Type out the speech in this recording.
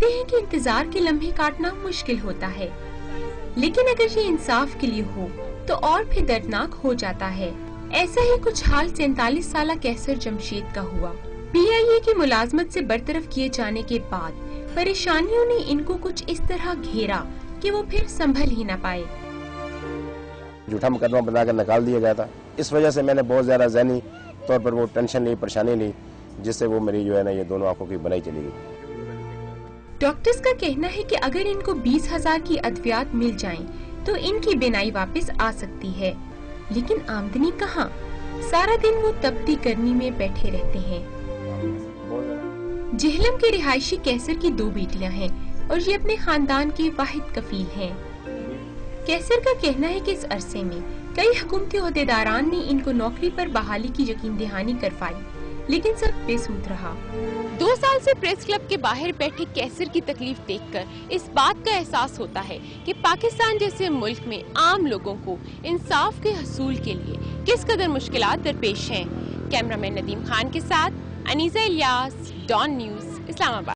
कहते हैं कि इंतजार के लम्हे काटना मुश्किल होता है, लेकिन अगर ये इंसाफ के लिए हो तो और भी दर्दनाक हो जाता है। ऐसा ही कुछ हाल 47 साला कैसर जमशेद का हुआ। PIA की मुलाजमत से बरतरफ किए जाने के बाद परेशानियों ने इनको कुछ इस तरह घेरा कि वो फिर संभल ही न पाए। झूठा मुकदमा बनाकर निकाल दिया गया था। इस वजह से मैंने बहुत ज्यादा ज़हनी तौर पर वो टेंशन ली, परेशानी ली, जिससे वो मेरी जो है ना ये दोनों आंखों की बनाई चली गई। डॉक्टर्स का कहना है कि अगर इनको 20,000 की अद्वियात मिल जाएं, तो इनकी बिनाई वापस आ सकती है, लेकिन आमदनी कहाँ? सारा दिन वो तपती गर्मी में बैठे रहते हैं। जेहलम के रिहायशी कैसर की 2 बेटियां हैं और ये अपने खानदान के वाहिद कफील हैं। कैसर का कहना है कि इस अरसे में कई हुकूमती ओहदेदारान ने इनको नौकरी पर बहाली की यकीन दहानी करवाई, लेकिन सब बेसूद रहा। 2 साल से प्रेस क्लब के बाहर बैठे कैसर की तकलीफ देखकर इस बात का एहसास होता है कि पाकिस्तान जैसे मुल्क में आम लोगों को इंसाफ के हसूल के लिए किस कदर मुश्किलात दरपेश हैं। कैमरामैन नदीम खान के साथ अनीसा इलियास, डॉन न्यूज़, इस्लामाबाद।